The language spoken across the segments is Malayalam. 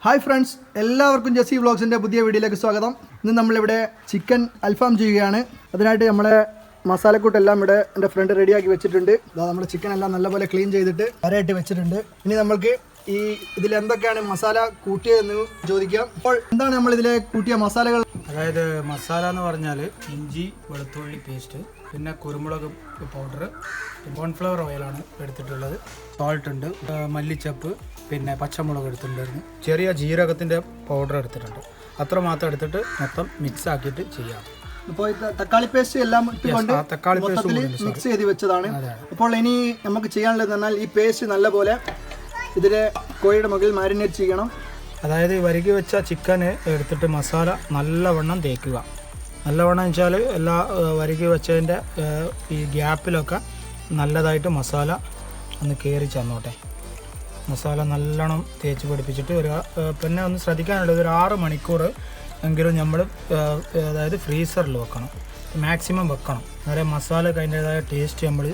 ഹായ് ഫ്രണ്ട്സ്, എല്ലാവർക്കും ജസി വ്ളോഗ്സിൻ്റെ പുതിയ വീഡിയോയിലേക്ക് സ്വാഗതം. ഇന്ന് നമ്മളിവിടെ ചിക്കൻ അൽഫാം ചെയ്യുകയാണ്. അതിനായിട്ട് നമ്മളെ മസാലക്കൂട്ടെല്ലാം ഇവിടെ എൻ്റെ ഫ്രണ്ട് റെഡിയാക്കി വെച്ചിട്ടുണ്ട്. നമ്മുടെ ചിക്കൻ എല്ലാം നല്ലപോലെ ക്ലീൻ ചെയ്തിട്ട് വരയിട്ട് വെച്ചിട്ടുണ്ട്. ഇനി നമ്മൾക്ക് ഇതിൽ എന്തൊക്കെയാണ് മസാല കൂട്ടിയതെന്ന് ചോദിക്കാം. അപ്പോൾ എന്താണ് നമ്മൾ ഇതിലെ കൂട്ടിയ മസാലകൾ? അതായത് മസാല എന്ന് പറഞ്ഞാൽ ഇഞ്ചി വെളുത്തുള്ളി പേസ്റ്റ്, പിന്നെ കുരുമുളക് പൗഡർ, കോൺഫ്ലവർ ഓയിലാണ് എടുത്തിട്ടുള്ളത്, സോൾട്ട് ഉണ്ട്, മല്ലിച്ചപ്പ്, പിന്നെ പച്ചമുളക് എടുത്തിട്ടുണ്ടായിരുന്നു, ചെറിയ ജീരകത്തിൻ്റെ പൗഡർ എടുത്തിട്ടുണ്ട്. അത്ര മാത്രം എടുത്തിട്ട് മൊത്തം മിക്സ് ആക്കിയിട്ട് ചെയ്യാം. ഇപ്പോൾ തക്കാളി പേസ്റ്റ് എല്ലാം തക്കാളി പേസ്റ്റ് മിക്സ് ചെയ്ത് വെച്ചതാണ്. അപ്പോൾ ഇനി നമുക്ക് ചെയ്യാനുള്ളത് പറഞ്ഞാൽ ഈ പേസ്റ്റ് നല്ലപോലെ ഇതിലെ കോഴിയുടെ മുകളിൽ മാരിനേറ്റ് ചെയ്യണം. അതായത് വരകി വെച്ച ചിക്കൻ എടുത്തിട്ട് മസാല നല്ലവണ്ണം തേക്കുക. നല്ലവണ്ണം വെച്ചാൽ എല്ലാ വരകി വെച്ചതിൻ്റെ ഈ ഗ്യാപ്പിലൊക്കെ നല്ലതായിട്ട് മസാല ഒന്ന് കയറി ചെന്നോട്ടെ. മസാല നല്ലോണം തേച്ച് പിടിപ്പിച്ചിട്ട് പിന്നെ ഒന്ന് ശ്രദ്ധിക്കാനുള്ളത്, ഒരു 6 മണിക്കൂർ എങ്കിലും നമ്മൾ അതായത് ഫ്രീസറിൽ വെക്കണം, മാക്സിമം വെക്കണം. അതായത് മസാല അതിൻ്റേതായ ടേസ്റ്റ് നമ്മൾ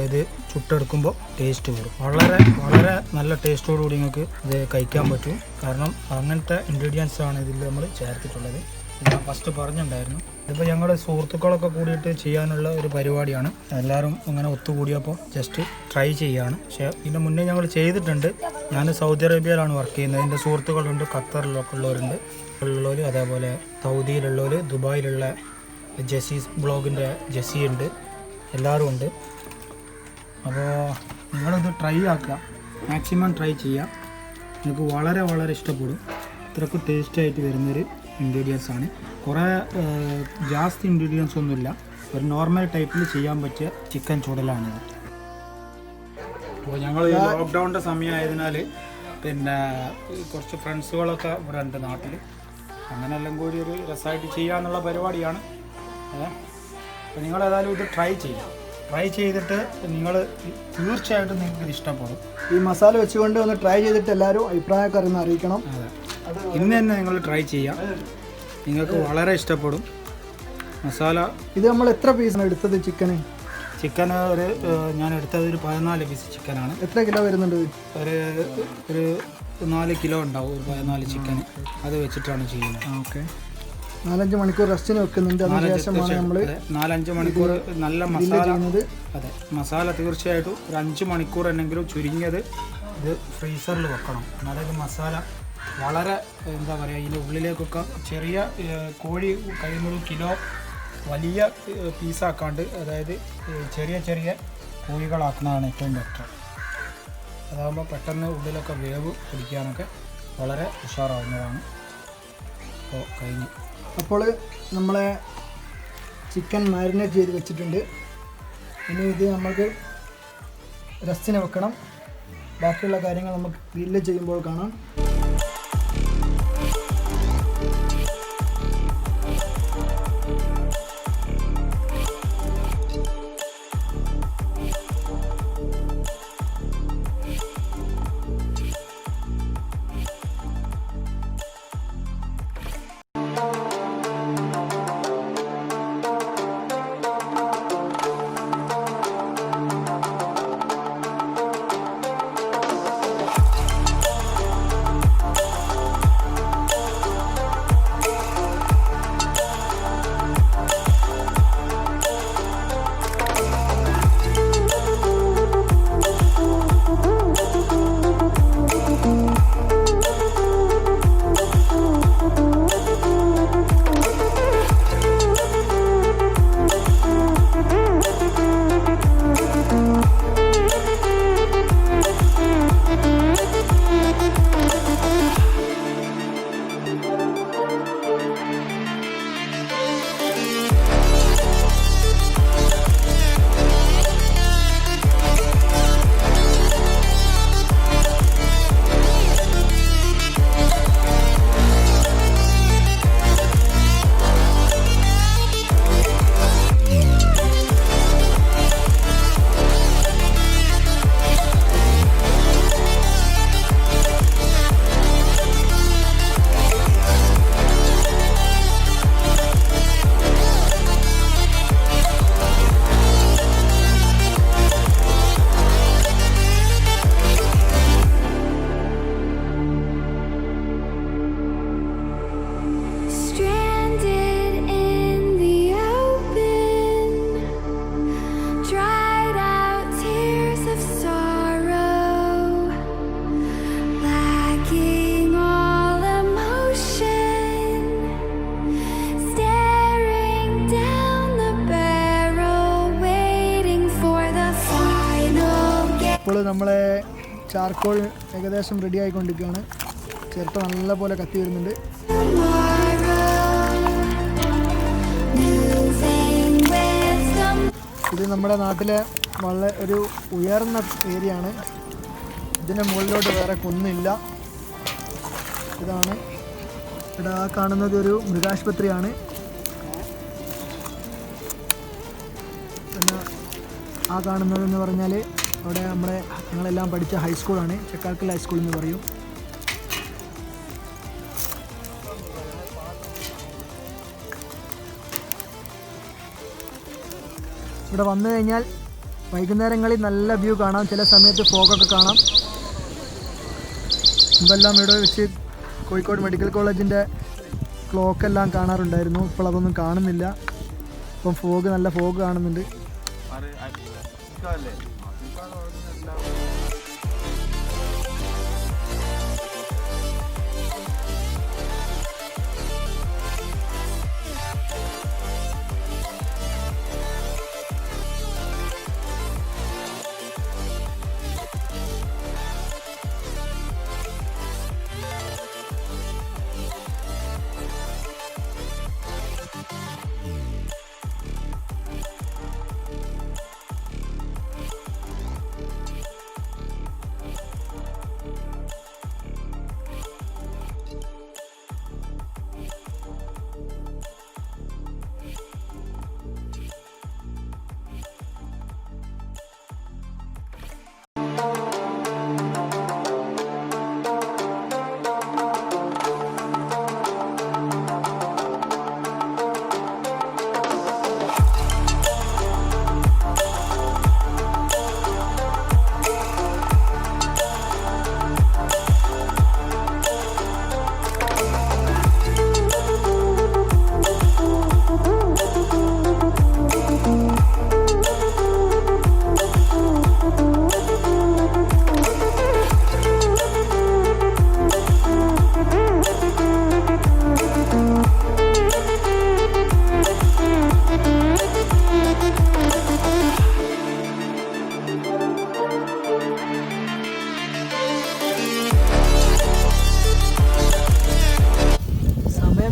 ഇത് ചുട്ടെടുക്കുമ്പോൾ ടേസ്റ്റ് കൂടും. വളരെ വളരെ നല്ല ടേസ്റ്റോടുകൂടി നിങ്ങൾക്ക് ഇത് കഴിക്കാൻ പറ്റും. കാരണം അങ്ങനത്തെ ഇൻഗ്രീഡിയൻസ് ആണ് ഇതിൽ നമ്മൾ ചേർത്തിട്ടുള്ളത്. ഞാൻ ഫസ്റ്റ് പറഞ്ഞിട്ടുണ്ടായിരുന്നു. ഇതിപ്പോൾ ഞങ്ങളുടെ സുഹൃത്തുക്കളൊക്കെ കൂടിയിട്ട് ചെയ്യാനുള്ള ഒരു പരിപാടിയാണ്. എല്ലാവരും ഇങ്ങനെ ഒത്തുകൂടിയപ്പോൾ ജസ്റ്റ് ട്രൈ ചെയ്യുകയാണ്. പക്ഷേ ഇതിൻ്റെ മുന്നേ ഞങ്ങൾ ചെയ്തിട്ടുണ്ട്. ഞാൻ സൗദി അറേബ്യയിലാണ് വർക്ക് ചെയ്യുന്നത്. എൻ്റെ സുഹൃത്തുക്കളുണ്ട്, ഖത്തറിലൊക്കെ ഉള്ളവരുണ്ട്, അതേപോലെ സൗദിയിലുള്ളവർ, ദുബായിലുള്ള ജസീസ് ബ്ലോഗിൻ്റെ ജസി ഉണ്ട്, എല്ലാവരും ഉണ്ട്. അപ്പോൾ നിങ്ങളിത് ട്രൈ ആക്കുക, മാക്സിമം ട്രൈ ചെയ്യുക. നിങ്ങൾക്ക് വളരെ വളരെ ഇഷ്ടപ്പെടും. ഇത്രയ്ക്ക് ടേസ്റ്റായിട്ട് വരുന്നൊരു ഇൻഗ്രീഡിയൻസ് ആണ്. കുറേ ജാസ്തി ഇൻഗ്രീഡിയൻസ് ഒന്നുമില്ല, ഒരു നോർമൽ ടൈപ്പിൽ ചെയ്യാൻ പറ്റിയ ചിക്കൻ ചുടലാണിത്. അപ്പോൾ ഞങ്ങൾ ഈ ലോക്ക്ഡൗണിൻ്റെ സമയമായതിനാൽ പിന്നെ കുറച്ച് ഫ്രണ്ട്സുകളൊക്കെ ഇവിടെ ഉണ്ട് നാട്ടിൽ. അങ്ങനെ എല്ലാം കൂടി ഒരു രസമായിട്ട് ചെയ്യാന്നുള്ള പരിപാടിയാണ്. അപ്പോൾ നിങ്ങളേതായാലും ഇത് ട്രൈ ചെയ്യാം. ട്രൈ ചെയ്തിട്ട് നിങ്ങൾ തീർച്ചയായിട്ടും നിങ്ങൾക്ക് ഇത് ഇഷ്ടപ്പെടും. ഈ മസാല വെച്ചുകൊണ്ട് ഒന്ന് ട്രൈ ചെയ്തിട്ട് എല്ലാവരും അഭിപ്രായമൊക്കെ അറിയിക്കണം. അതെ, ഇന്ന് തന്നെ നിങ്ങൾ ട്രൈ ചെയ്യാം, നിങ്ങൾക്ക് വളരെ ഇഷ്ടപ്പെടും മസാല. ഇത് നമ്മൾ എത്ര പീസാണ് എടുത്തത് ചിക്കൻ? ഞാൻ എടുത്തത് ഒരു 14 പീസ് ചിക്കനാണ്. എത്ര കിലോ വരുന്നുണ്ട്? ഒരു 4 കിലോ ഉണ്ടാവും, ഒരു 14 ചിക്കൻ. അത് വെച്ചിട്ടാണ് ചെയ്യുന്നത്. ഓക്കെ, 4-5 മണിക്കൂർ റെസ്റ്റിന് വെക്കുന്നുണ്ട്. അതിനുശേഷമാണ് നമ്മൾ 4-5 മണിക്കൂർ നല്ല മസാല. അതെ, മസാല തീർച്ചയായിട്ടും ഒരു 5 മണിക്കൂർ എന്നെങ്കിലും ചുരുങ്ങിയത് ഇത് ഫ്രീസറിൽ വെക്കണം. അതായത് മസാല വളരെ എന്താ പറയുക, ഇതിൻ്റെ ഉള്ളിലേക്കൊക്കെ ചെറിയ കോഴി കഴിയുന്നൊരു കിലോ വലിയ പീസാക്കാണ്ട്, അതായത് ചെറിയ ചെറിയ കോഴികളാക്കുന്നതാണ് ഏറ്റവും ബെറ്റർ. അതാകുമ്പോൾ പെട്ടെന്ന് ഉള്ളിലൊക്കെ വേവ് പിടിക്കാനൊക്കെ വളരെ ഉഷാറാവുന്നതാണ്. അപ്പോൾ കഴിഞ്ഞു. അപ്പോൾ നമ്മളെ ചിക്കൻ മാരിനേറ്റ് ചെയ്ത് വെച്ചിട്ടുണ്ട്. ഇനി ഇത് നമുക്ക് റെസ്റ്റിന് വെക്കണം. ബാക്കിയുള്ള കാര്യങ്ങൾ നമുക്ക് ഗ്രില്ല് ചെയ്യുമ്പോൾ കാണാം. ഇപ്പോൾ നമ്മളെ ചാർക്കോൾ ഏകദേശം റെഡി ആയിക്കൊണ്ടിരിക്കുകയാണ്. ചിരട്ട നല്ല പോലെ കത്തി വരുന്നുണ്ട്. ഇത് നമ്മുടെ നാട്ടിലെ വളരെ ഒരു ഉയർന്ന ഏരിയ ആണ്. ഇതിൻ്റെ മുകളിലോട്ട് വേറെ കുന്നില്ല. ഇതാണ് ഇവിടെ കാണുന്നത് ഒരു മൃഗാശുപത്രിയാണ്. പിന്നെ ആ കാണുന്നതെന്ന് പറഞ്ഞാൽ അവിടെ ഞങ്ങളെല്ലാം പഠിച്ച ഹൈസ്കൂളാണ്. ചക്കാക്കൽ ഹൈസ്കൂൾ എന്ന് പറയും. ഇവിടെ വന്നു കഴിഞ്ഞാൽ വൈകുന്നേരങ്ങളിൽ നല്ല വ്യൂ കാണാം. ചില സമയത്ത് ഫോഗൊക്കെ കാണാം. മുമ്പെല്ലാം ഇവിടെ വെച്ച് കോഴിക്കോട് മെഡിക്കൽ കോളേജിൻ്റെ ക്ലോക്കെല്ലാം കാണാറുണ്ടായിരുന്നു. ഇപ്പോൾ അതൊന്നും കാണുന്നില്ല. ഇപ്പം നല്ല ഫോഗ് കാണുന്നുണ്ട്.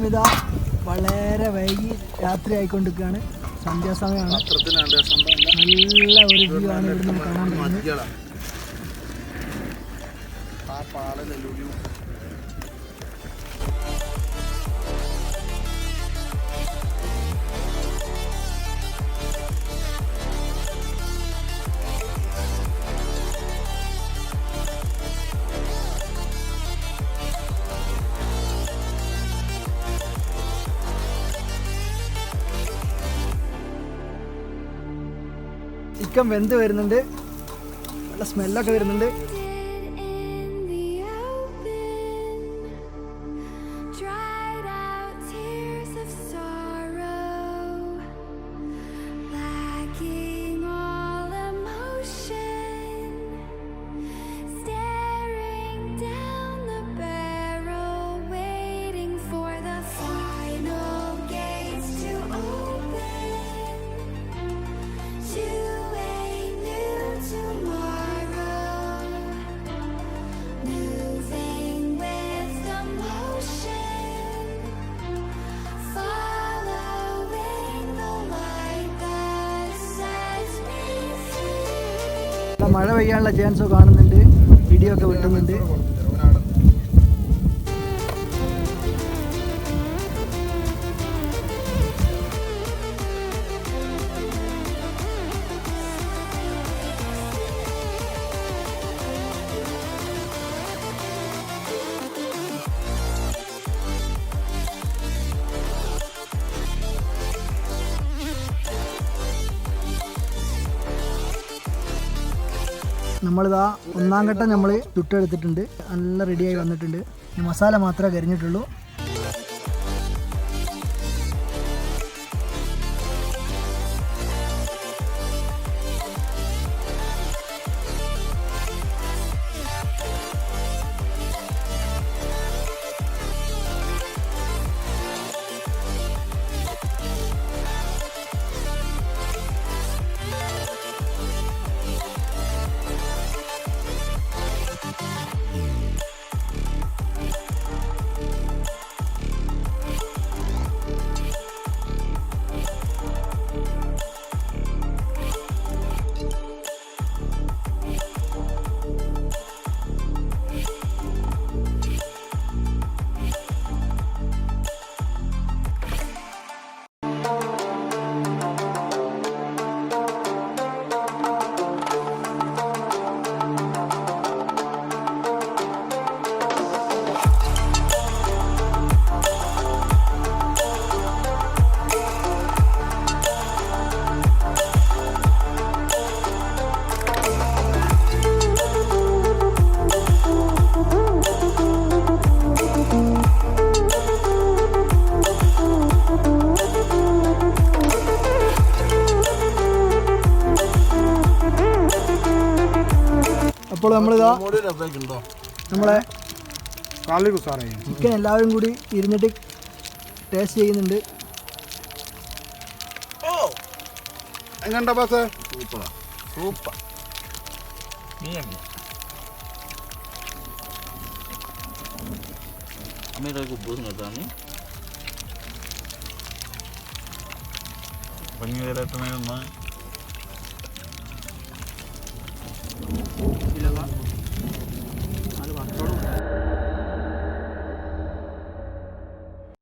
ഇതാ വളരെ വൈകി രാത്രി ആയിക്കൊണ്ടിരിക്കുകയാണ്. സന്ധ്യാസമയമാണ്. നല്ല ഒരു വ്യൂ ആണ് ഇവിടെ നമുക്ക് കാണാൻ പറ്റുന്നത്. ചിക്കൻ വെന്ത് വരുന്നുണ്ട്. നല്ല സ്മെല്ലൊക്കെ വരുന്നുണ്ട്. മഴ പെയ്യാനുള്ള ചാൻസ് കാണുന്നുണ്ട്. ഇടിയൊക്കെ വെട്ടുന്നുണ്ട്. നമ്മളിതാ ഒന്നാം ഘട്ടം നമ്മൾ ചുട്ടെടുത്തിട്ടുണ്ട്. നല്ല റെഡിയായി വന്നിട്ടുണ്ട്. മസാല മാത്രമേ കരിഞ്ഞിട്ടുള്ളൂ. അപ്പോൾ നമ്മളിതാ നമ്മളെ ചിക്കൻ എല്ലാവരും കൂടി ഇരുന്നിട്ട് ടേസ്റ്റ് ചെയ്യുന്നുണ്ട്. എങ്ങനെയുണ്ടാ boss? Super. Kami lagi kubus nggak tahu nih. Pengen lihat teman-teman.